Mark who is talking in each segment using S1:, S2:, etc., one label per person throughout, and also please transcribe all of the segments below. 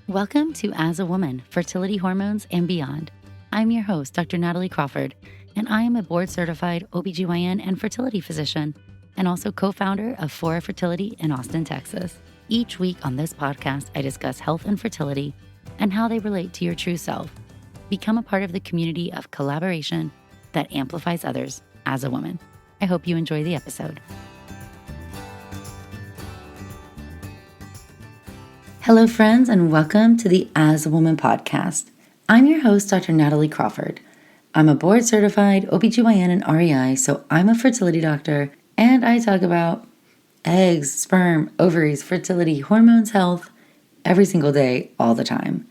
S1: Welcome to As a Woman, Fertility Hormones and Beyond. I'm your host, Dr. Natalie Crawford, and I am a board-certified OBGYN and fertility physician, and also co-founder of FFS-For Fertility in Austin, Texas. Each week on this podcast, I discuss health and fertility and how they relate to your true self. Become a part of the community of collaboration that amplifies others as a woman. I hope you enjoy the episode. Hello, friends, and welcome to the As a Woman podcast. I'm your host, Dr. Natalie Crawford. I'm a board-certified OBGYN and REI, so I'm a fertility doctor, and I talk about eggs, sperm, ovaries, fertility, hormones, health, every single day, all the time.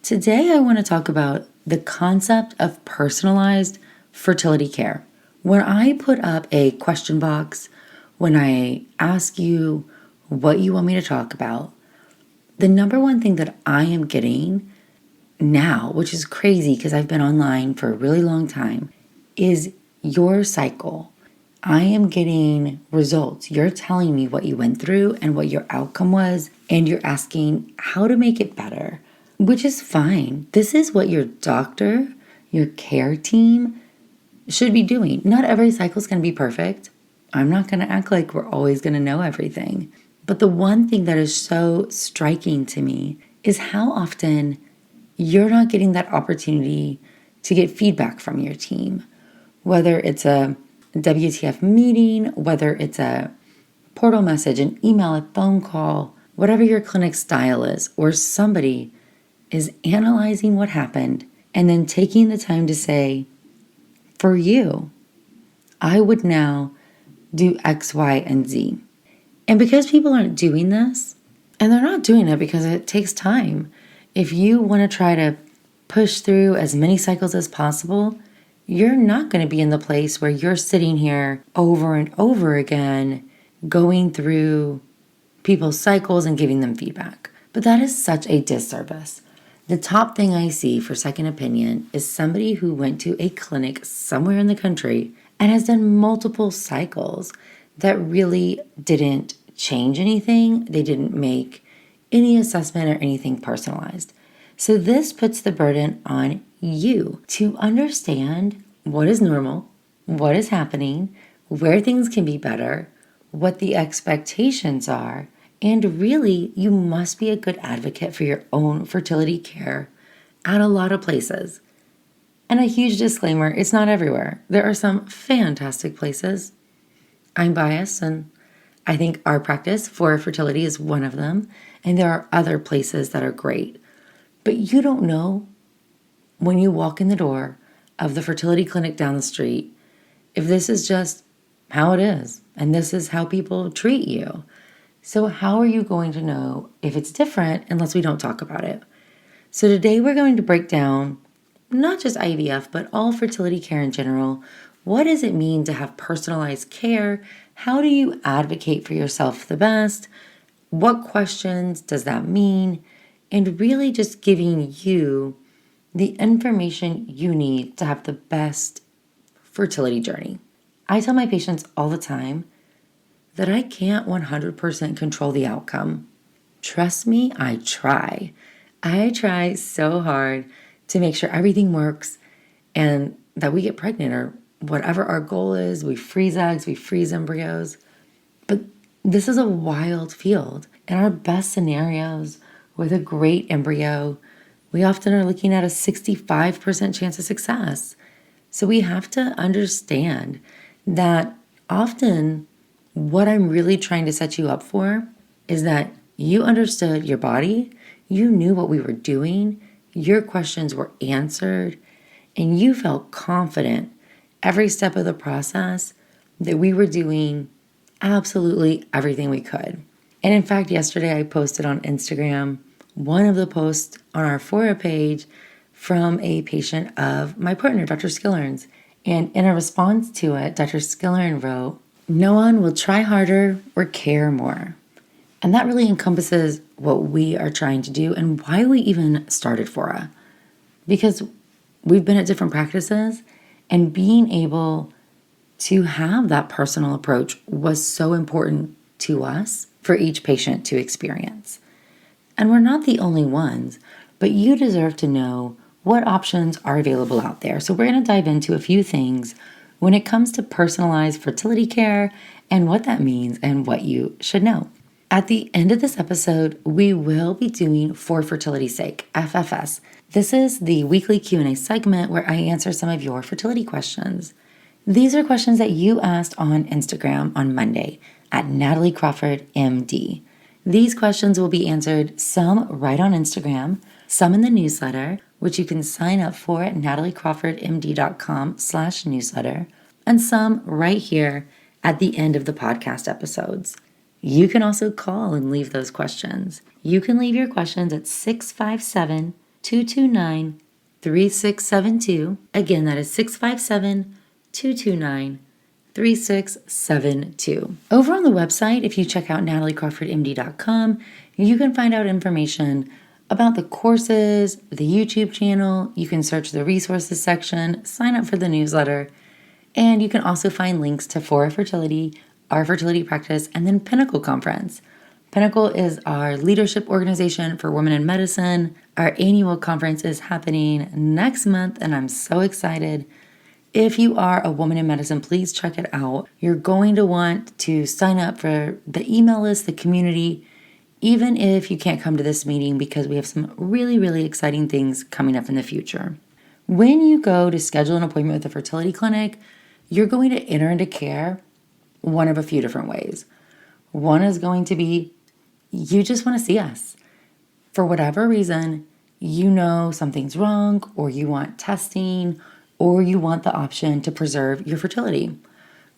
S1: Today, I want to talk about the concept of personalized fertility care. When I put up a question box, when I ask you what you want me to talk about, the number one thing that I am getting now, which is crazy because I've been online for a really long time, is your cycle. I am getting results. You're telling me what you went through and what your outcome was, and you're asking how to make it better, which is fine. This is what your doctor, your care team should be doing. Not every cycle is going to be perfect. I'm not going to act like we're always going to know everything. But the one thing that is so striking to me is how often you're not getting that opportunity to get feedback from your team. Whether it's a WTF meeting, whether it's a portal message, an email, a phone call, whatever your clinic style is, or somebody is analyzing what happened and then taking the time to say, for you, I would now do X, Y, and Z. And because people aren't doing this, and they're not doing it because it takes time, if you want to try to push through as many cycles as possible, you're not going to be in the place where you're sitting here over and over again, going through people's cycles and giving them feedback. But that is such a disservice. The top thing I see for second opinion is somebody who went to a clinic somewhere in the country and has done multiple cycles that really didn't change anything. They didn't make any assessment or anything personalized. So this puts the burden on you to understand what is normal, what is happening, where things can be better, what the expectations are, and really you must be a good advocate for your own fertility care at a lot of places. And a huge disclaimer, it's not everywhere. There are some fantastic places. I'm biased, and I think our practice for fertility is one of them, and there are other places that are great. But you don't know when you walk in the door of the fertility clinic down the street if this is just how it is, and this is how people treat you. So how are you going to know if it's different unless we don't talk about it? So today we're going to break down not just IVF, but all fertility care in general. What does it mean to have personalized care? How do you advocate for yourself the best? What questions does that mean? And really just giving you the information you need to have the best fertility journey. I tell my patients all the time that I can't 100% control the outcome. Trust me, I try. I try so hard to make sure everything works and that we get pregnant or whatever our goal is. We freeze eggs, we freeze embryos. But this is a wild field. In our best scenarios, with a great embryo, we often are looking at a 65% chance of success. So we have to understand that often what I'm really trying to set you up for is that you understood your body, you knew what we were doing, your questions were answered, and you felt confident every step of the process that we were doing absolutely everything we could. And in fact, yesterday I posted on Instagram one of the posts on our FFS-For page from a patient of my partner, Dr. Skillern's. And in a response to it, Dr. Skillern wrote, "No one will try harder or care more." And that really encompasses what we are trying to do and why we even started FFS-For. Because we've been at different practices, and being able to have that personal approach was so important to us for each patient to experience. And we're not the only ones, but you deserve to know what options are available out there. So we're going to dive into a few things when it comes to personalized fertility care and what that means and what you should know. At the end of this episode, we will be doing For Fertility's Sake, FFS. This is the weekly Q&A segment where I answer some of your fertility questions. These are questions that you asked on Instagram on Monday at nataliecrawfordmd. These questions will be answered, some right on Instagram, some in the newsletter, which you can sign up for at nataliecrawfordmd.com/newsletter, and some right here at the end of the podcast episodes. You can also call and leave those questions. You can leave your questions at 657-229-3672. Again, that is 657-229-3672. Over on the website, if you check out nataliecrawfordmd.com, you can find out information about the courses, the YouTube channel. You can search the resources section, sign up for the newsletter, and you can also find links to For Fertility, our fertility practice, and then Pinnacle Conference. Pinnacle is our leadership organization for women in medicine. Our annual conference is happening next month, and I'm so excited. If you are a woman in medicine, please check it out. You're going to want to sign up for the email list, the community, even if you can't come to this meeting, because we have some really, really exciting things coming up in the future. When you go to schedule an appointment with a fertility clinic, you're going to enter into care one of a few different ways. One is going to be you just want to see us. For whatever reason, you know something's wrong, or you want testing, or you want the option to preserve your fertility.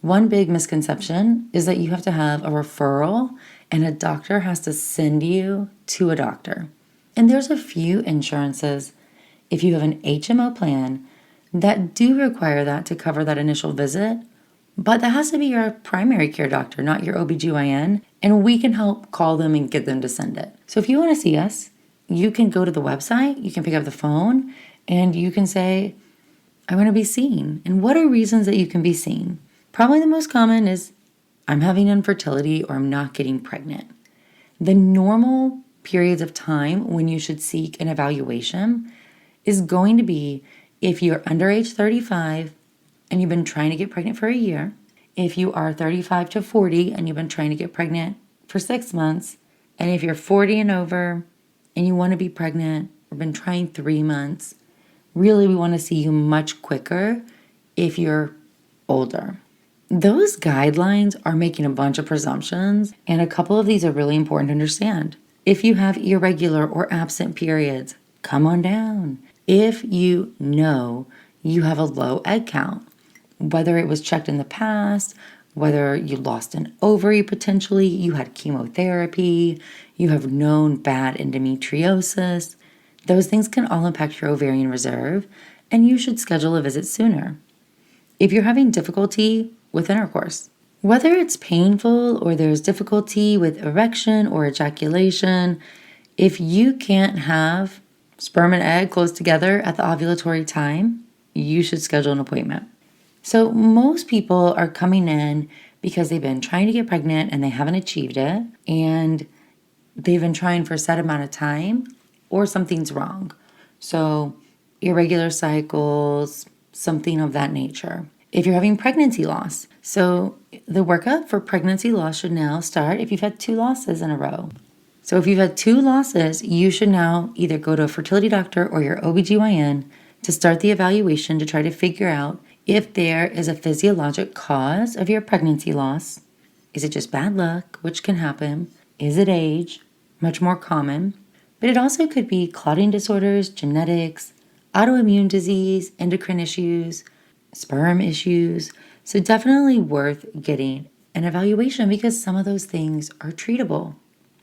S1: One big misconception is that you have to have a referral and a doctor has to send you to a doctor. And there's a few insurances, if you have an HMO plan, that do require that to cover that initial visit. But that has to be your primary care doctor, not your OBGYN, and we can help call them and get them to send it. So if you want to see us, you can go to the website, you can pick up the phone, and you can say, I want to be seen. And what are reasons that you can be seen? Probably the most common is, I'm having infertility or I'm not getting pregnant. The normal periods of time when you should seek an evaluation is going to be if you're under age 35 and you've been trying to get pregnant for a year, if you are 35 to 40 and you've been trying to get pregnant for 6 months, and if you're 40 and over and you want to be pregnant or been trying 3 months, really we want to see you much quicker if you're older. Those guidelines are making a bunch of presumptions, and a couple of these are really important to understand. If you have irregular or absent periods, come on down. If you know you have a low egg count, whether it was checked in the past, whether you lost an ovary potentially, you had chemotherapy, you have known bad endometriosis, those things can all impact your ovarian reserve, and you should schedule a visit sooner. If you're having difficulty with intercourse, whether it's painful or there's difficulty with erection or ejaculation, if you can't have sperm and egg close together at the ovulatory time, you should schedule an appointment. So most people are coming in because they've been trying to get pregnant and they haven't achieved it, and they've been trying for a set amount of time, or something's wrong. So irregular cycles, something of that nature. If you're having pregnancy loss, so the workup for pregnancy loss should now start if you've had 2 losses in a row. So if you've had 2 losses, you should now either go to a fertility doctor or your OBGYN to start the evaluation to try to figure out if there is a physiologic cause of your pregnancy loss. Is it just bad luck, which can happen? Is it age? Much more common. But it also could be clotting disorders, genetics, autoimmune disease, endocrine issues, sperm issues. So definitely worth getting an evaluation because some of those things are treatable.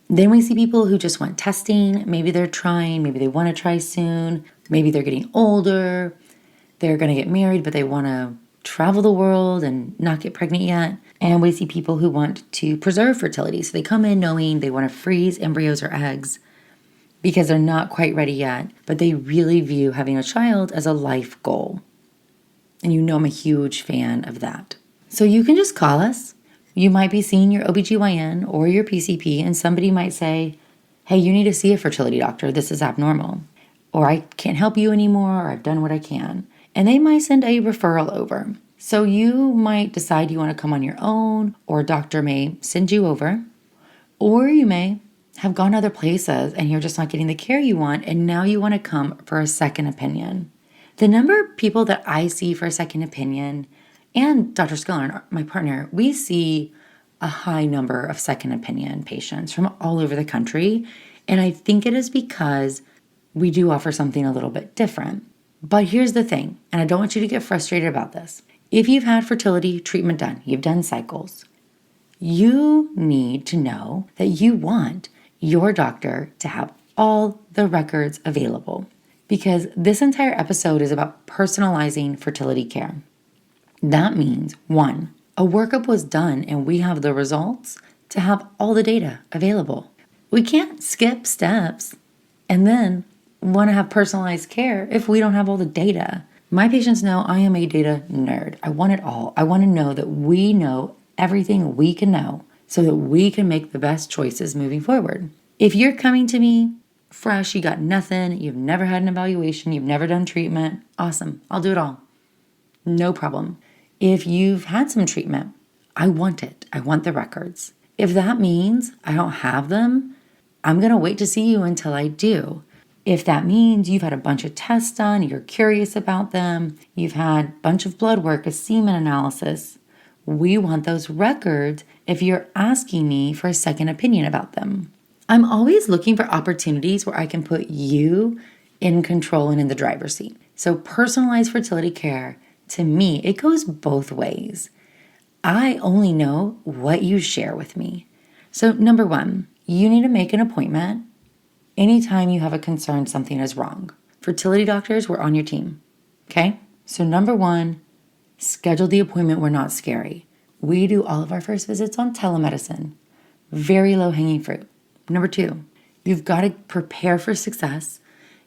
S1: Then we see people who just want testing. Maybe they're trying, maybe they want to try soon. Maybe they're getting older. They're going to get married, but they want to travel the world and not get pregnant yet. And we see people who want to preserve fertility. So they come in knowing they want to freeze embryos or eggs because they're not quite ready yet, but they really view having a child as a life goal. And you know I'm a huge fan of that. So you can just call us. You might be seeing your OBGYN or your PCP, and somebody might say, hey, you need to see a fertility doctor. This is abnormal. Or I can't help you anymore, or I've done what I can. And they might send a referral over. So you might decide you want to come on your own, or a doctor may send you over, or you may have gone other places and you're just not getting the care you want, and now you want to come for a second opinion. The number of people that I see for a second opinion, and Dr. Skiller, my partner, we see a high number of second opinion patients from all over the country. And I think it is because we do offer something a little bit different. But here's the thing, and I don't want you to get frustrated about this. If you've had fertility treatment done, you've done cycles, you need to know that you want your doctor to have all the records available, because this entire episode is about personalizing fertility care. That means, 1, a workup was done and we have the results to have all the data available. We can't skip steps and then want to have personalized care if we don't have all the data. My patients know I am a data nerd. I want it all. I want to know that we know everything we can know so that we can make the best choices moving forward. If you're coming to me fresh, you got nothing, you've never had an evaluation, you've never done treatment, awesome. I'll do it all. No problem. If you've had some treatment, I want it. I want the records. If that means I don't have them, I'm going to wait to see you until I do. If that means you've had a bunch of tests done, you're curious about them, you've had a bunch of blood work, a semen analysis, we want those records if you're asking me for a second opinion about them. I'm always looking for opportunities where I can put you in control and in the driver's seat. So personalized fertility care, to me, it goes both ways. I only know what you share with me. So number 1, you need to make an appointment anytime you have a concern something is wrong. Fertility doctors, we're on your team. Okay? So number 1, schedule the appointment. We're not scary. We do all of our first visits on telemedicine. Very low hanging fruit. Number 2, you've got to prepare for success,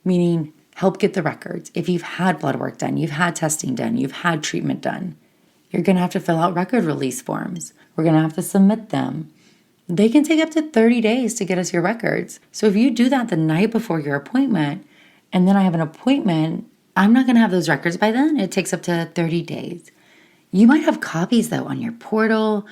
S1: meaning help get the records. If you've had blood work done, you've had testing done, you've had treatment done, you're going to have to fill out record release forms. We're going to have to submit them. They can take up to 30 days to get us your records. So if you do that the night before your appointment, and then I have an appointment, I'm not going to have those records by then. It takes up to 30 days. You might have copies though on your portal.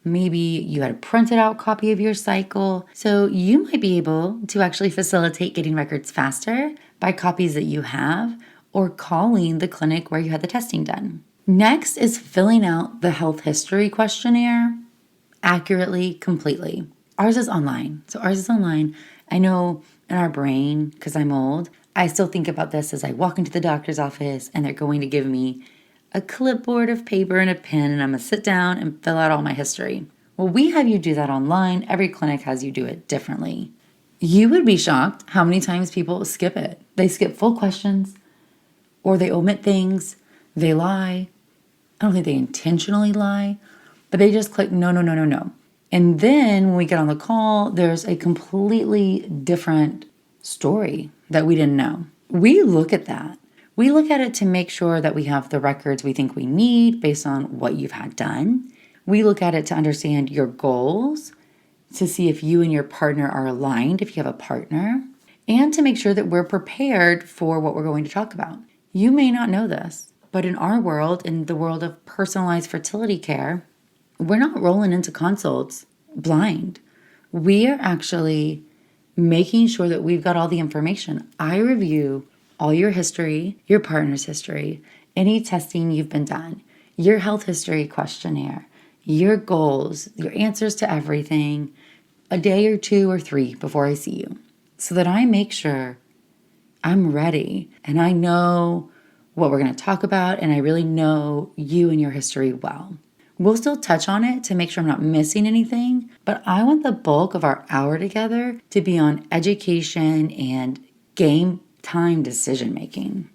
S1: Maybe you had a printed out copy of your cycle. So you might be able to actually facilitate getting records faster by copies that you have or calling the clinic where you had the testing done. Next is filling out the health history questionnaire accurately, completely. Ours is online. I know in our brain, because I'm old, I still think about this as I walk into the doctor's office and they're going to give me a clipboard of paper and a pen, and I'm going to sit down and fill out all my history. Well, we have you do that online. Every clinic has you do it differently. You would be shocked how many times people skip it. They skip full questions, or they omit things, they lie. I don't think they intentionally lie, but they just click no. And then when we get on the call, there's a completely different story that we didn't know. We look at that. We look at it to make sure that we have the records we think we need based on what you've had done. We look at it to understand your goals, to see if you and your partner are aligned, if you have a partner, and to make sure that we're prepared for what we're going to talk about. You may not know this, but in our world, in the world of personalized fertility care, we're not rolling into consults blind. We are actually making sure that we've got all the information. I review all your history, your partner's history, any testing you've been done, your health history questionnaire, your goals, your answers to everything, a day or 2 or 3 before I see you, so that I make sure I'm ready and I know what we're going to talk about and I really know you and your history well. We'll still touch on it to make sure I'm not missing anything, but I want the bulk of our hour together to be on education and game time decision making.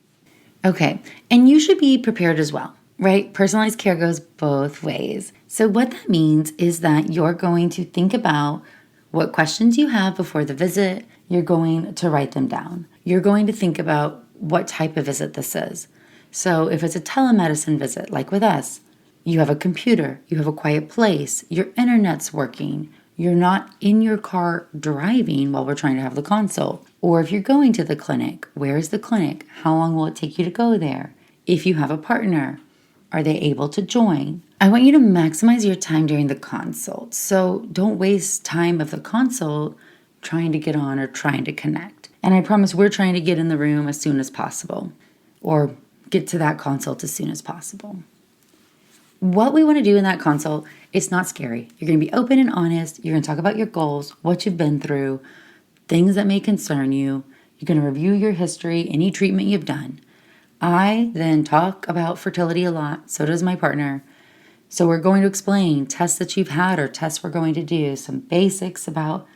S1: Okay, and you should be prepared as well, right? Personalized care goes both ways. So what that means is that you're going to think about what questions you have before the visit. You're going to write them down. You're going to think about what type of visit this is. So if it's a telemedicine visit, like with us, you have a computer, you have a quiet place, your internet's working, You're not in your car driving while we're trying to have the consult. Or if you're going to the clinic, where is the clinic? How long will it take you to go there? If you have a partner, are they able to join? I want you to maximize your time during the consult. So don't waste time of the consult trying to get on or trying to connect. And I promise we're trying to get in the room as soon as possible or get to that consult as soon as possible. What we want to do in that consult, it's not scary. You're going to be open and honest. You're going to talk about your goals, what you've been through, things that may concern you. You're going to review your history, any treatment you've done. I then talk about fertility a lot. So does my partner. So we're going to explain tests that you've had or tests we're going to do, some basics about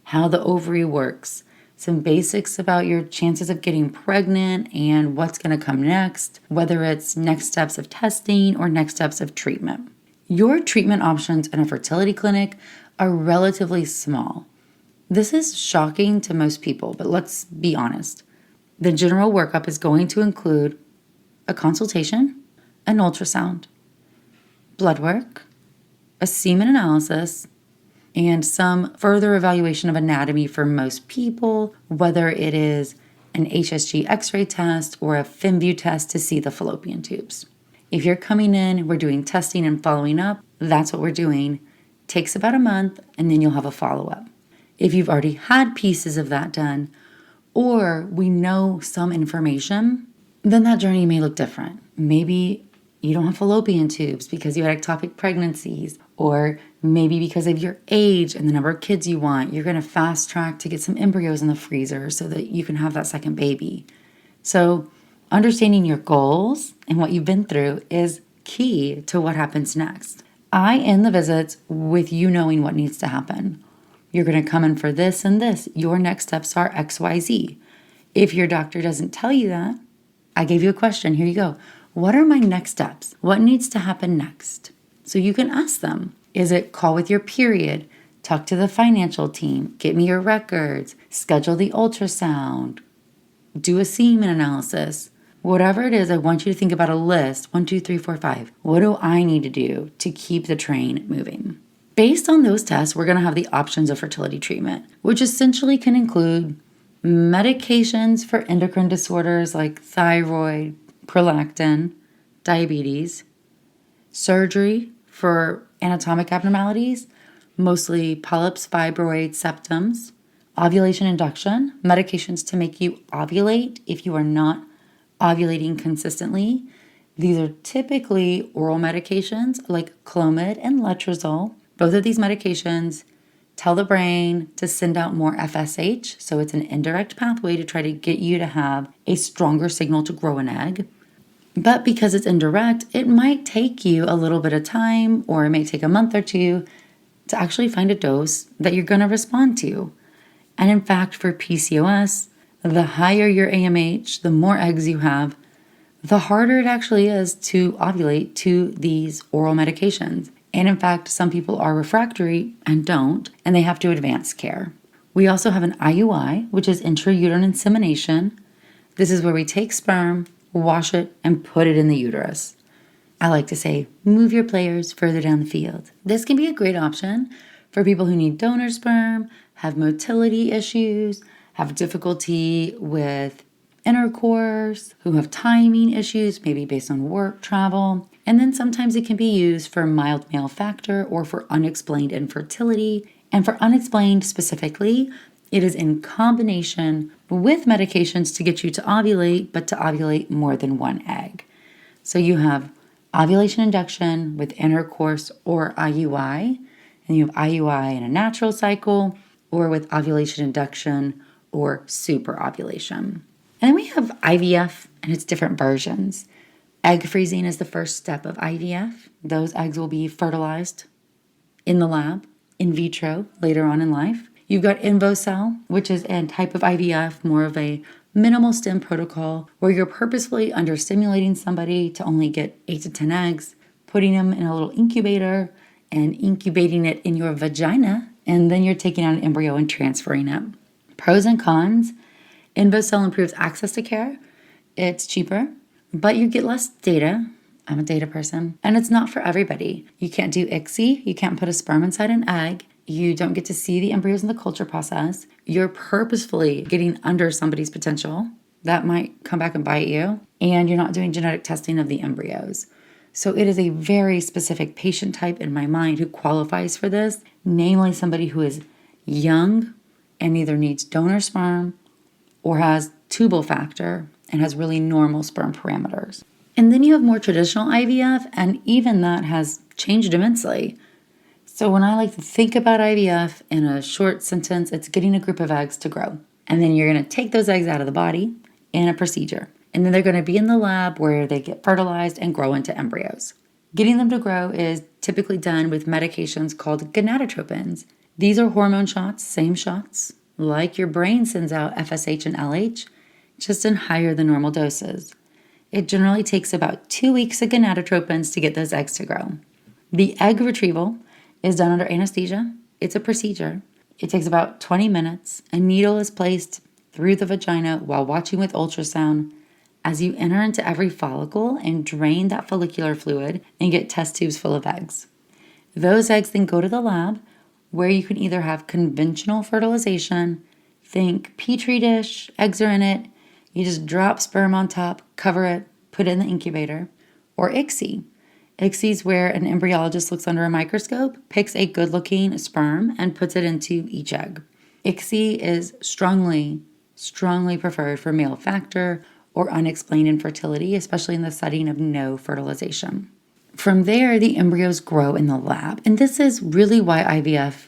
S1: how the ovary works, some basics about your chances of getting pregnant and what's going to come next, whether it's next steps of testing or next steps of treatment. Your treatment options in a fertility clinic are relatively small. This is shocking to most people, but let's be honest. The general workup is going to include a consultation, an ultrasound, blood work, a semen analysis, and some further evaluation of anatomy for most people, whether it is an HSG x-ray test or a FemView test to see the fallopian tubes. If you're coming in, we're doing testing and following up, that's what we're doing. Takes about a month, and then you'll have a follow-up. If you've already had pieces of that done, or we know some information, then that journey may look different. Maybe you don't have fallopian tubes because you had ectopic pregnancies, or maybe because of your age and the number of kids you want, you're going to fast track to get some embryos in the freezer so that you can have that second baby. So understanding your goals and what you've been through is key to what happens next. I end the visits with you knowing what needs to happen. You're going to come in for this and this. Your next steps are XYZ. If your doctor doesn't tell you that, I gave you a question. Here you go. What are my next steps? What needs to happen next? So you can ask them. Is it call with your period? Talk to the financial team. Get me your records. Schedule the ultrasound. Do a semen analysis. Whatever it is, I want you to think about a list. 1, 2, 3, 4, 5. What do I need to do to keep the train moving? Based on those tests, we're going to have the options of fertility treatment, which essentially can include medications for endocrine disorders like thyroid, prolactin, diabetes, surgery for anatomic abnormalities, mostly polyps, fibroids, septums, ovulation induction, medications to make you ovulate if you are not ovulating consistently. These are typically oral medications like Clomid and Letrozole. Both of these medications tell the brain to send out more FSH, so it's an indirect pathway to try to get you to have a stronger signal to grow an egg. But because it's indirect, it might take you a little bit of time, or it may take a month or two to actually find a dose that you're going to respond to. And in fact, for PCOS, the higher your AMH, the more eggs you have, the harder it actually is to ovulate to these oral medications. And in fact, some people are refractory and don't, and they have to advance care. We also have an IUI, which is intrauterine insemination. This is where we take sperm, wash it, and put it in the uterus. I like to say, move your players further down the field. This can be a great option for people who need donor sperm, have motility issues, have difficulty with intercourse, who have timing issues, maybe based on work, travel. And then sometimes it can be used for mild male factor or for unexplained infertility. And for unexplained specifically, it is in combination with medications to get you to ovulate, but to ovulate more than one egg. So you have ovulation induction with intercourse or IUI, and you have IUI in a natural cycle or with ovulation induction or super ovulation. And then we have IVF and its different versions. Egg freezing is the first step of IVF. Those eggs will be fertilized in the lab, in vitro, later on in life. You've got InvoCell, which is a type of IVF, more of a minimal stim protocol, where you're purposefully understimulating somebody to only get 8 to 10 eggs, putting them in a little incubator and incubating it in your vagina, and then you're taking out an embryo and transferring it. Pros and cons. InvoCell improves access to care. It's cheaper, but you get less data. I'm a data person, and it's not for everybody. You can't do ICSI. You can't put a sperm inside an egg. You don't get to see the embryos in the culture process. You're purposefully getting under somebody's potential. That might come back and bite you. And you're not doing genetic testing of the embryos. So it is a very specific patient type in my mind who qualifies for this, namely somebody who is young and either needs donor sperm or has tubal factor and has really normal sperm parameters. And then you have more traditional IVF, and even that has changed immensely. So when I like to think about IVF in a short sentence, it's getting a group of eggs to grow. And then you're going to take those eggs out of the body in a procedure. And then they're going to be in the lab where they get fertilized and grow into embryos. Getting them to grow is typically done with medications called gonadotropins. These are hormone shots, same shots, like your brain sends out FSH and LH, just in higher than normal doses. It generally takes about 2 weeks of gonadotropins to get those eggs to grow. The egg retrieval is done under anesthesia. It's a procedure. It takes about 20 minutes. A needle is placed through the vagina while watching with ultrasound as you enter into every follicle and drain that follicular fluid and get test tubes full of eggs. Those eggs then go to the lab where you can either have conventional fertilization, think petri dish, eggs are in it, you just drop sperm on top, cover it, put it in the incubator, or ICSI. ICSI is where an embryologist looks under a microscope, picks a good-looking sperm, and puts it into each egg. ICSI is strongly preferred for male factor or unexplained infertility, especially in the setting of no fertilization. From there, the embryos grow in the lab. And this is really why IVF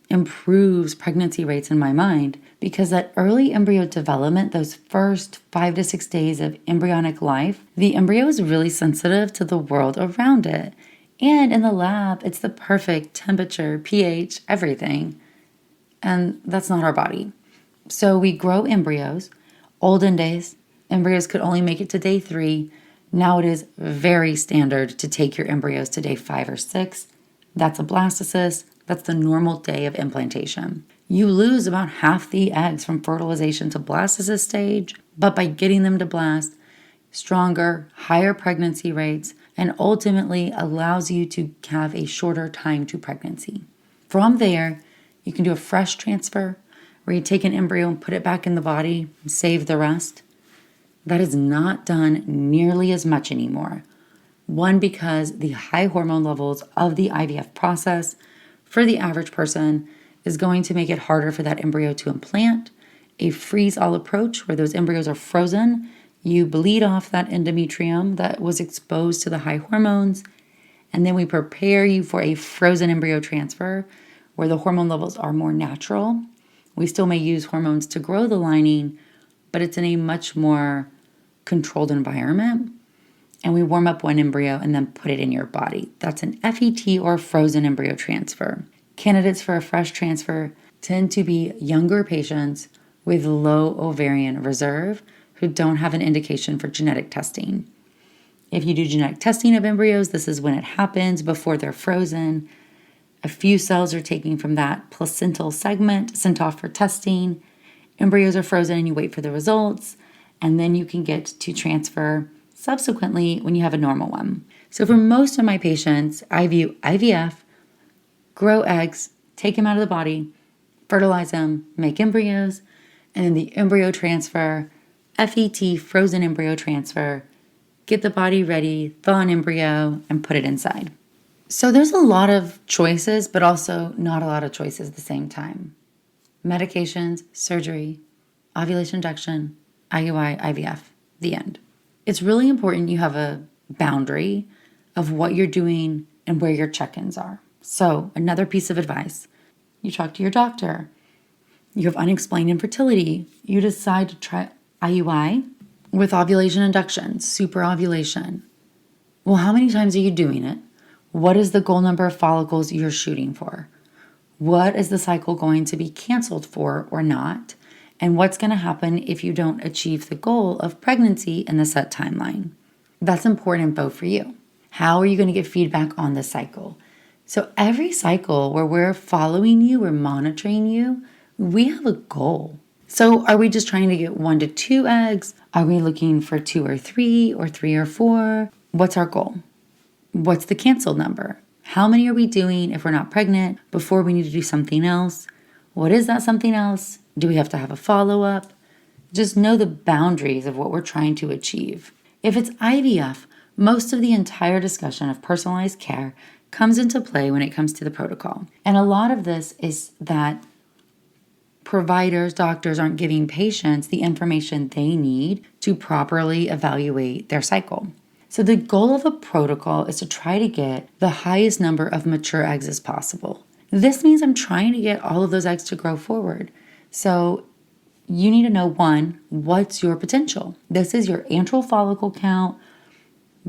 S1: improves pregnancy rates in my mind, because that early embryo development, those first 5 to 6 days of embryonic life, the embryo is really sensitive to the world around it. And in the lab, it's the perfect temperature, pH, everything. And that's not our body. So we grow embryos. Olden days, embryos could only make it to day 3. Now it is very standard to take your embryos to day 5 or 6. That's a blastocyst. That's the normal day of implantation. You lose about half the eggs from fertilization to blastocyst stage, but by getting them to blast, stronger, higher pregnancy rates, and ultimately allows you to have a shorter time to pregnancy. From there, you can do a fresh transfer where you take an embryo and put it back in the body and save the rest. That is not done nearly as much anymore. One, because the high hormone levels of the IVF process for the average person is going to make it harder for that embryo to implant. A freeze-all approach where those embryos are frozen, you bleed off that endometrium that was exposed to the high hormones, and then we prepare you for a frozen embryo transfer where the hormone levels are more natural. We still may use hormones to grow the lining, but it's in a much more controlled environment. And we warm up one embryo and then put it in your body. That's an FET or frozen embryo transfer. Candidates for a fresh transfer tend to be younger patients with low ovarian reserve who don't have an indication for genetic testing. If you do genetic testing of embryos, this is when it happens before they're frozen. A few cells are taken from that placental segment, sent off for testing. Embryos are frozen and you wait for the results, and then you can get to transfer subsequently when you have a normal one. So for most of my patients, I view IVF, grow eggs, take them out of the body, fertilize them, make embryos, and then the embryo transfer, FET, frozen embryo transfer, get the body ready, thaw an embryo, and put it inside. So there's a lot of choices, but also not a lot of choices at the same time. Medications, surgery, ovulation induction, IUI, IVF, the end. It's really important you have a boundary of what you're doing and where your check-ins are. So another piece of advice, you talk to your doctor. You have unexplained infertility. You decide to try IUI with ovulation induction, super ovulation. Well, how many times are you doing it? What is the goal number of follicles you're shooting for? What is the cycle going to be canceled for or not? And what's going to happen if you don't achieve the goal of pregnancy in the set timeline? That's important info for you. How are you going to get feedback on the cycle? So every cycle where we're following you, we're monitoring you, we have a goal. So are we just trying to get 1 to 2 eggs? Are we looking for 2 or 3 or 3 or 4? What's our goal? What's the canceled number? How many are we doing if we're not pregnant before we need to do something else? What is that something else? Do we have to have a follow-up? Just know the boundaries of what we're trying to achieve. If it's IVF, most of the entire discussion of personalized care comes into play when it comes to the protocol. And a lot of this is that providers, doctors aren't giving patients the information they need to properly evaluate their cycle. So the goal of a protocol is to try to get the highest number of mature eggs as possible. This means I'm trying to get all of those eggs to grow forward. So you need to know, one, what's your potential? This is your antral follicle count,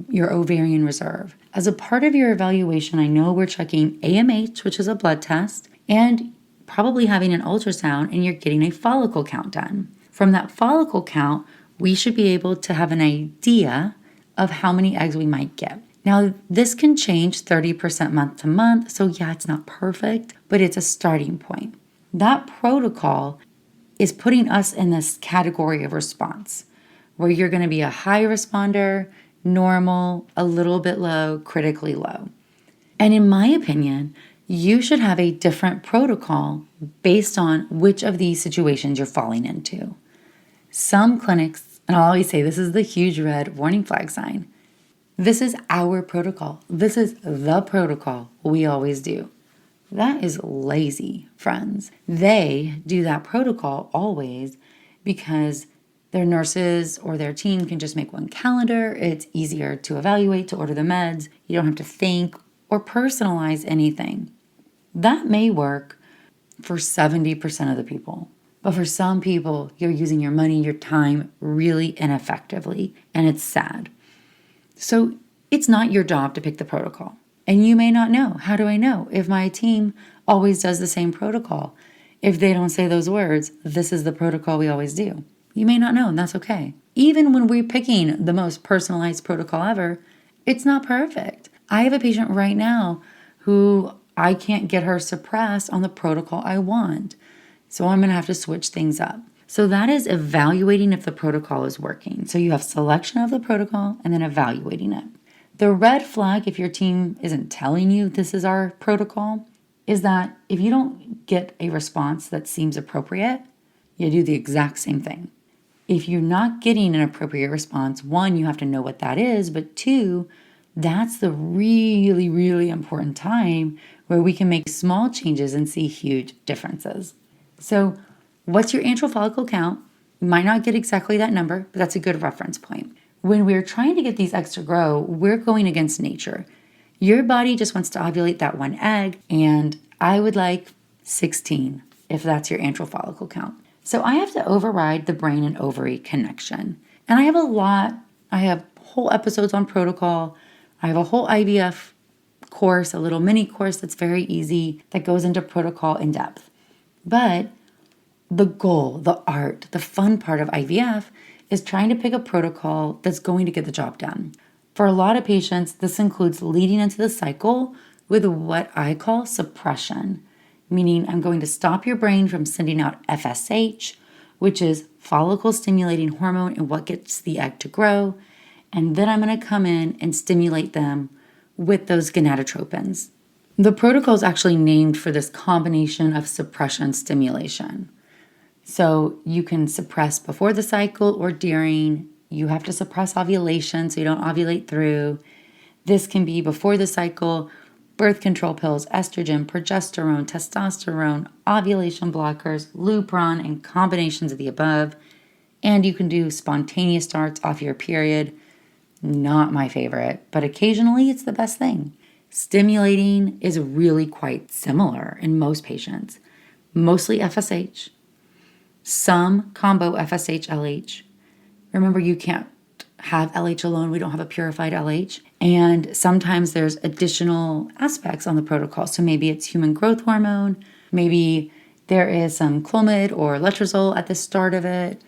S1: your ovarian reserve. As a part of your evaluation, I know we're checking AMH, which is a blood test, and probably having an ultrasound, and you're getting a follicle count done. From that follicle count, we should be able to have an idea of how many eggs we might get. Now, this can change 30% month to month, so yeah, it's not perfect, but it's a starting point. That protocol is putting us in this category of response, where you're going to be a high responder, normal, a little bit low, critically low. And in my opinion, you should have a different protocol based on which of these situations you're falling into. Some clinics, and I'll always say this is the huge red warning flag sign. This is our protocol. This is the protocol we always do. That is lazy, friends. They do that protocol always because their nurses or their team can just make one calendar. It's easier to evaluate, to order the meds. You don't have to think or personalize anything. That may work for 70% of the people. But for some people, you're using your money, your time really ineffectively, and it's sad. So it's not your job to pick the protocol. And you may not know. How do I know? If my team always does the same protocol, if they don't say those words, this is the protocol we always do. You may not know, and that's okay. Even when we're picking the most personalized protocol ever, it's not perfect. I have a patient right now who I can't get her suppressed on the protocol I want. So I'm going to have to switch things up. So that is evaluating if the protocol is working. So you have selection of the protocol and then evaluating it. The red flag, if your team isn't telling you this is our protocol, is that if you don't get a response that seems appropriate, you do the exact same thing. If you're not getting an appropriate response, one, you have to know what that is, but two, that's the really, really important time where we can make small changes and see huge differences. So what's your antral follicle count? You might not get exactly that number, but that's a good reference point. When we're trying to get these eggs to grow, we're going against nature. Your body just wants to ovulate that one egg, and I would like 16 if that's your antral follicle count. So I have to override the brain and ovary connection. And I have whole episodes on protocol. I have a whole IVF course, a little mini course that's very easy that goes into protocol in depth. But the goal, the art, the fun part of IVF is trying to pick a protocol that's going to get the job done. For a lot of patients, this includes leading into the cycle with what I call suppression, meaning I'm going to stop your brain from sending out FSH, which is follicle stimulating hormone and what gets the egg to grow. And then I'm going to come in and stimulate them with those gonadotropins. The protocol is actually named for this combination of suppression stimulation. So you can suppress before the cycle or during. You have to suppress ovulation so you don't ovulate through. This can be before the cycle, birth control pills, estrogen, progesterone, testosterone, ovulation blockers, Lupron, and combinations of the above. And you can do spontaneous starts off your period. Not my favorite, but occasionally it's the best thing. Stimulating is really quite similar in most patients. Mostly FSH, some combo FSH-LH. Remember, you can't have LH alone. We don't have a purified LH. And sometimes there's additional aspects on the protocol. So maybe it's human growth hormone. Maybe there is some Clomid or letrozole at the start of it.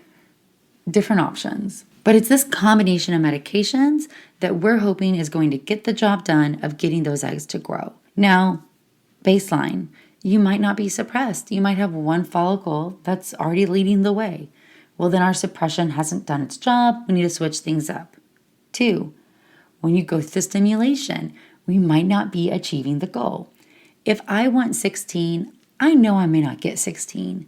S1: Different options. But it's this combination of medications that we're hoping is going to get the job done of getting those eggs to grow. Now, baseline, you might not be suppressed. You might have one follicle that's already leading the way. Well, then our suppression hasn't done its job. We need to switch things up. 2, when you go through stimulation, we might not be achieving the goal. If I want 16, I know I may not get 16.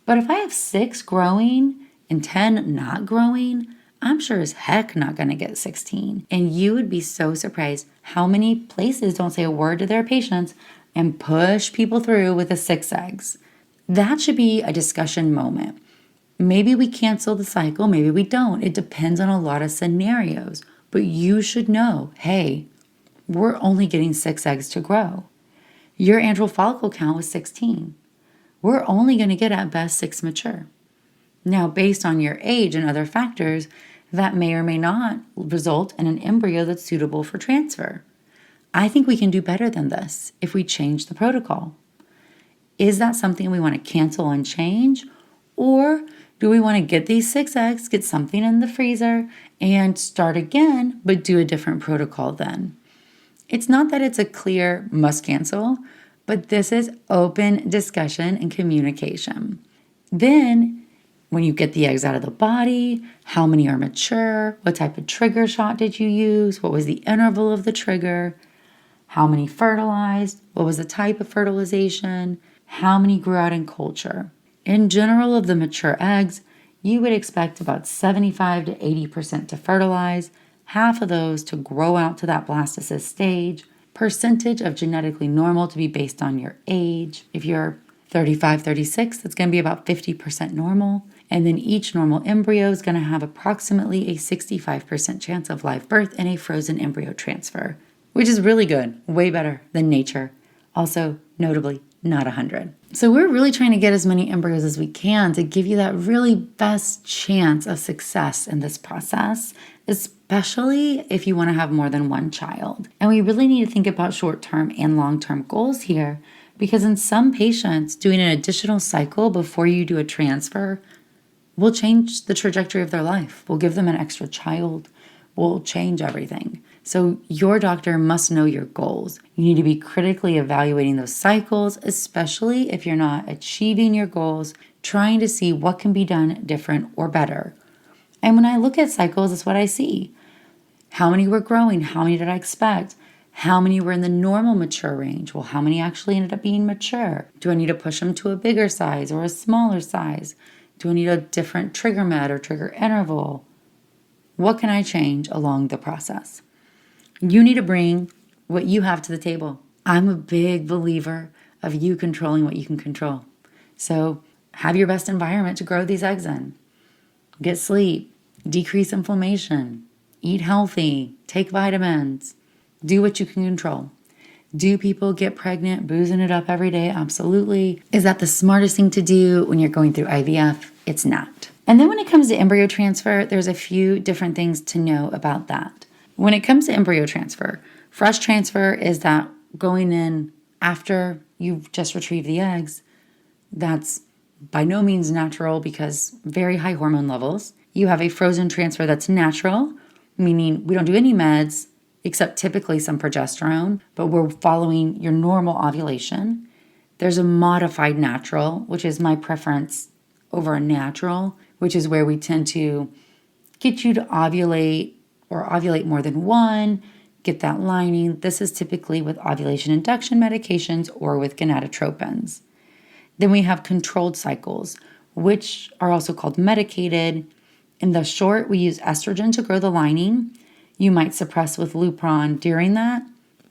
S1: But if I have 6 growing and 10 not growing, I'm sure as heck not going to get 16. And you would be so surprised how many places don't say a word to their patients and push people through with the 6 eggs. That should be a discussion moment. Maybe we cancel the cycle, maybe we don't. It depends on a lot of scenarios. But you should know, hey, we're only getting 6 eggs to grow. Your antral follicle count was 16. We're only going to get at best 6 mature. Now, based on your age and other factors, that may or may not result in an embryo that's suitable for transfer. I think we can do better than this if we change the protocol. Is that something we want to cancel and change? Or do we want to get these 6 eggs, get something in the freezer, and start again, but do a different protocol then? It's not that it's a clear must cancel, but this is open discussion and communication. Then, when you get the eggs out of the body, how many are mature? What type of trigger shot did you use? What was the interval of the trigger? How many fertilized? What was the type of fertilization? How many grew out in culture? In general, of the mature eggs, you would expect about 75 to 80% to fertilize, half of those to grow out to that blastocyst stage, percentage of genetically normal to be based on your age. If you're 35, 36, that's going to be about 50% normal. And then each normal embryo is going to have approximately a 65% chance of live birth and a frozen embryo transfer, which is really good, way better than nature. Also, notably, not 100. So we're really trying to get as many embryos as we can to give you that really best chance of success in this process, especially if you want to have more than one child. And we really need to think about short-term and long-term goals here, because in some patients, doing an additional cycle before you do a transfer will change the trajectory of their life. We'll give them an extra child. We'll change everything. So your doctor must know your goals. You need to be critically evaluating those cycles, especially if you're not achieving your goals, trying to see what can be done different or better. And when I look at cycles, it's what I see. How many were growing? How many did I expect? How many were in the normal mature range? Well, how many actually ended up being mature? Do I need to push them to a bigger size or a smaller size? Do I need a different trigger med or trigger interval? What can I change along the process? You need to bring what you have to the table. I'm a big believer of you controlling what you can control. So have your best environment to grow these eggs in. Get sleep, decrease inflammation, eat healthy, take vitamins, do what you can control. Do people get pregnant boozing it up every day? Absolutely. Is that the smartest thing to do when you're going through IVF? It's not. And then when it comes to embryo transfer, there's a few different things to know about that. When it comes to embryo transfer, fresh transfer is that going in after you've just retrieved the eggs. That's by no means natural because very high hormone levels. You have a frozen transfer that's natural, meaning we don't do any meds except typically some progesterone, but we're following your normal ovulation. There's a modified natural, which is my preference over a natural, which is where we tend to get you to ovulate or ovulate more than one, get that lining. This is typically with ovulation induction medications or with gonadotropins. Then we have controlled cycles, which are also called medicated. In the short, we use estrogen to grow the lining. You might suppress with Lupron during that,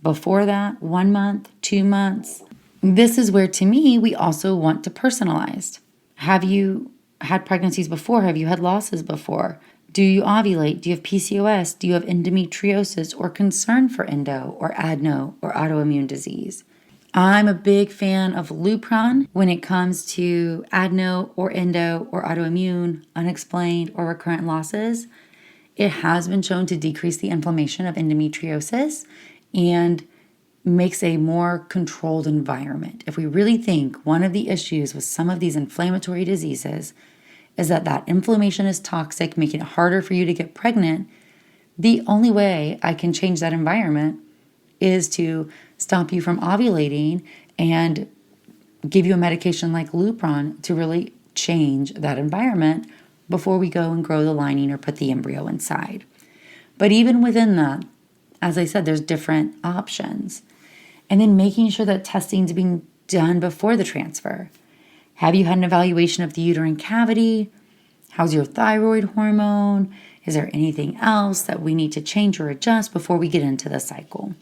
S1: before that, 1 month, 2 months. This is where, to me, we also want to personalize. Have you had pregnancies before? Have you had losses before? Do you ovulate? Do you have PCOS? Do you have endometriosis or concern for endo or adeno or autoimmune disease? I'm a big fan of Lupron when it comes to adeno or endo or autoimmune, unexplained or recurrent losses. It has been shown to decrease the inflammation of endometriosis and makes a more controlled environment. If we really think one of the issues with some of these inflammatory diseases is that inflammation is toxic, making it harder for you to get pregnant, the only way I can change that environment is to stop you from ovulating and give you a medication like Lupron to really change that environment before we go and grow the lining or put the embryo inside. But even within that, as I said, there's different options. And then making sure that testing is being done before the transfer. Have you had an evaluation of the uterine cavity? How's your thyroid hormone? Is there anything else that we need to change or adjust before we get into the cycle?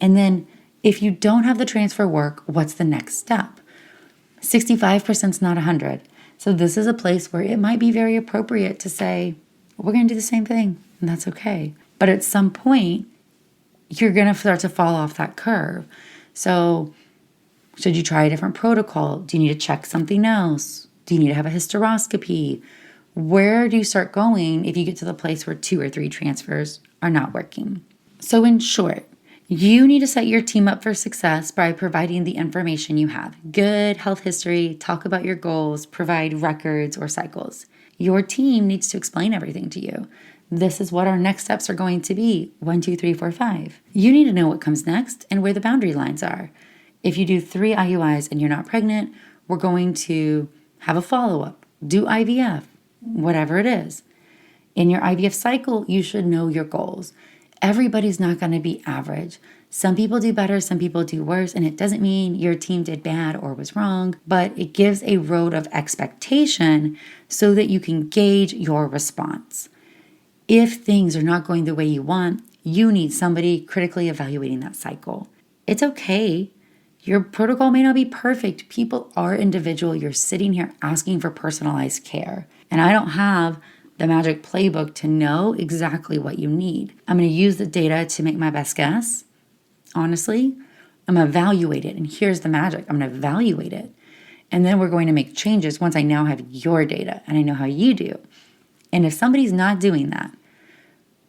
S1: And then if you don't have the transfer work, what's the next step? 65% is not 100. So this is a place where it might be very appropriate to say, we're going to do the same thing, and that's okay. But at some point, you're going to start to fall off that curve. So should you try a different protocol? Do you need to check something else? Do you need to have a hysteroscopy? Where do you start going if you get to the place where 2 or 3 transfers are not working? So in short, you need to set your team up for success by providing the information you have. Good health history, talk about your goals, provide records or cycles. Your team needs to explain everything to you. This is what our next steps are going to be. 1, 2, 3, 4, 5. You need to know what comes next and where the boundary lines are. If you do 3 IUIs and you're not pregnant, we're going to have a follow-up, do IVF, whatever it is. In your IVF cycle, you should know your goals. Everybody's not going to be average. Some people do better, some people do worse, and it doesn't mean your team did bad or was wrong, but it gives a road of expectation so that you can gauge your response. If things are not going the way you want, you need somebody critically evaluating that cycle. It's okay. Your protocol may not be perfect. People are individual. You're sitting here asking for personalized care. And I don't have the magic playbook to know exactly what you need. I'm going to use the data to make my best guess. Honestly, I'm going to evaluate it. And here's the magic. I'm going to evaluate it. And then we're going to make changes once I now have your data and I know how you do. And if somebody's not doing that,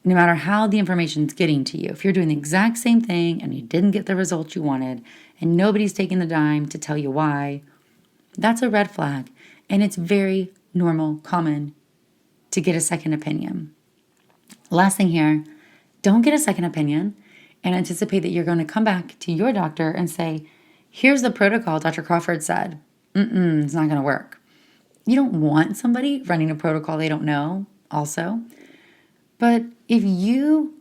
S1: no matter how the information is getting to you, if you're doing the exact same thing and you didn't get the result you wanted and nobody's taking the time to tell you why, that's a red flag. And it's very normal, common to get a second opinion. Last thing here, don't get a second opinion and anticipate that you're going to come back to your doctor and say, here's the protocol Dr. Crawford said. It's not going to work. You don't want somebody running a protocol they don't know also. But if you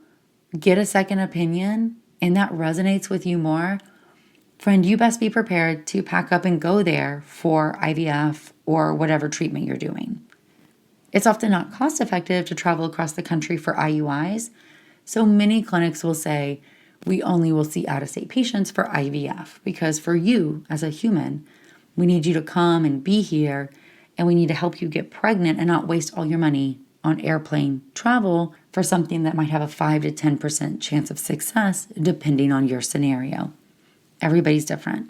S1: get a second opinion and that resonates with you more, friend, you best be prepared to pack up and go there for IVF or whatever treatment you're doing. It's often not cost effective to travel across the country for IUIs, so many clinics will say, we only will see out-of-state patients for IVF because for you as a human, we need you to come and be here and we need to help you get pregnant and not waste all your money on airplane travel for something that might have a 5 to 10% chance of success depending on your scenario. Everybody's different.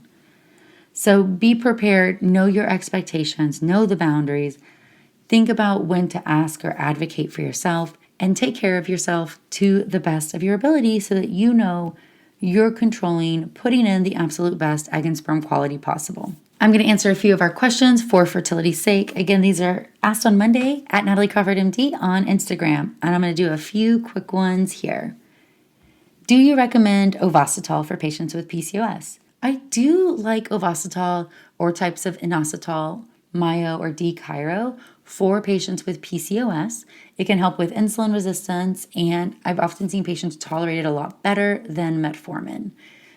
S1: So be prepared, know your expectations, know the boundaries, think about when to ask or advocate for yourself, and take care of yourself to the best of your ability so that you know you're controlling, putting in the absolute best egg and sperm quality possible. I'm going to answer a few of our questions for fertility's sake. Again, these are asked on Monday at nataliecrawfordmd on Instagram, and I'm going to do a few quick ones here. Do you recommend Ovasitol for patients with PCOS? I do like Ovasitol or types of inositol, Myo, or D-Chiro for patients with PCOS. It can help with insulin resistance, and I've often seen patients tolerate it a lot better than metformin.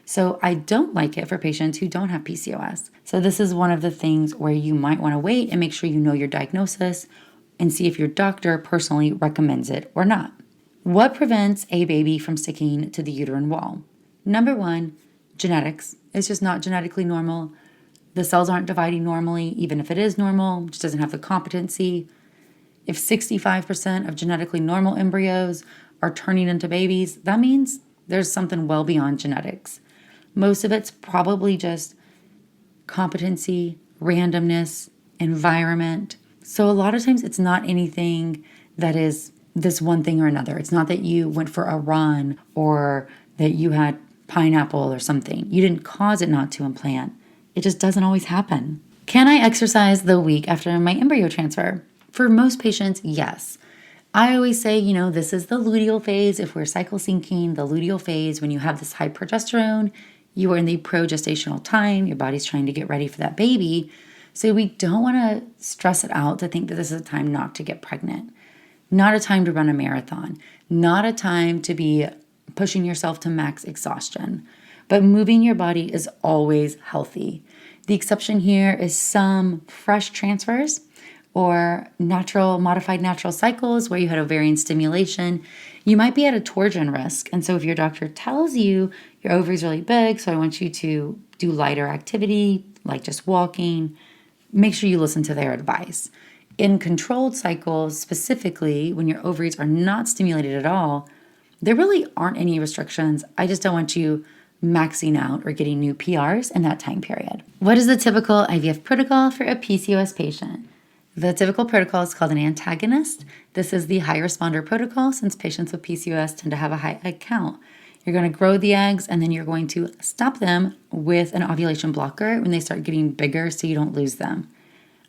S1: So I don't like it for patients who don't have PCOS. So this is one of the things where you might want to wait and make sure you know your diagnosis and see if your doctor personally recommends it or not. What prevents a baby from sticking to the uterine wall? Number 1, genetics. It's just not genetically normal. The cells aren't dividing normally, even if it is normal, it just doesn't have the competency. If 65% of genetically normal embryos are turning into babies, that means there's something well beyond genetics. Most of it's probably just competency, randomness, environment. So a lot of times it's not anything that is this one thing or another. It's not that you went for a run or that you had pineapple or something. You didn't cause it not to implant. It just doesn't always happen. Can I exercise the week after my embryo transfer? For most patients, yes. I always say, this is the luteal phase. If we're cycle syncing, the luteal phase, when you have this high progesterone, you are in the progestational time. Your body's trying to get ready for that baby. So we don't want to stress it out to think that this is a time not to get pregnant. Not a time to run a marathon. Not a time to be pushing yourself to max exhaustion. But moving your body is always healthy. The exception here is some fresh transfers or modified natural cycles where you had ovarian stimulation. You might be at a torsion risk. And so if your doctor tells you your ovary is really big, so I want you to do lighter activity, like just walking, make sure you listen to their advice. In controlled cycles, specifically when your ovaries are not stimulated at all, there really aren't any restrictions. I just don't want you maxing out or getting new PRs in that time period. What is the typical IVF protocol for a PCOS patient? The typical protocol is called an antagonist. This is the high responder protocol since patients with PCOS tend to have a high egg count. You're going to grow the eggs and then you're going to stop them with an ovulation blocker when they start getting bigger so you don't lose them.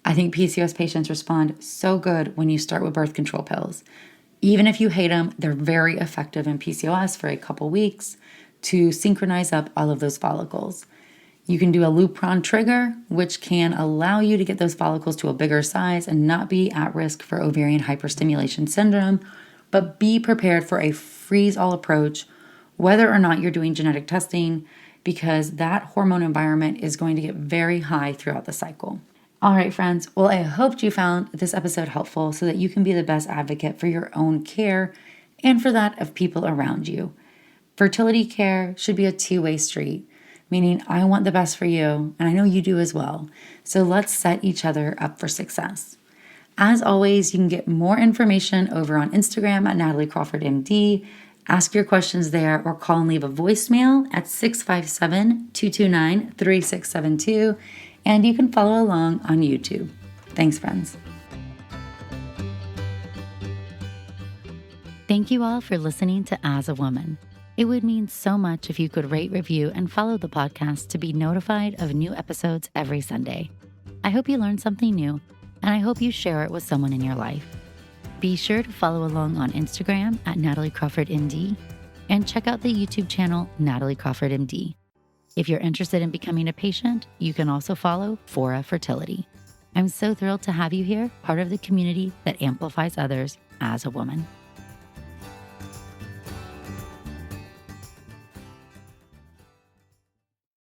S1: I think PCOS patients respond so good when you start with birth control pills. Even if you hate them, they're very effective in PCOS for a couple weeks to synchronize up all of those follicles. You can do a Lupron trigger, which can allow you to get those follicles to a bigger size and not be at risk for ovarian hyperstimulation syndrome, but be prepared for a freeze-all approach, whether or not you're doing genetic testing, because that hormone environment is going to get very high throughout the cycle. All right, friends. Well, I hope you found this episode helpful so that you can be the best advocate for your own care and for that of people around you. Fertility care should be a two-way street, meaning I want the best for you, and I know you do as well. So let's set each other up for success. As always, you can get more information over on Instagram at nataliecrawfordmd. Ask your questions there or call and leave a voicemail at 657-229-3672. And you can follow along on YouTube. Thanks, friends. Thank you all for listening to As a Woman. It would mean so much if you could rate, review, and follow the podcast to be notified of new episodes every Sunday. I hope you learned something new, and I hope you share it with someone in your life. Be sure to follow along on Instagram at nataliecrawfordmd and check out the YouTube channel Natalie Crawford MD. If you're interested in becoming a patient, you can also follow Fora Fertility. I'm so thrilled to have you here, part of the community that amplifies others as a woman.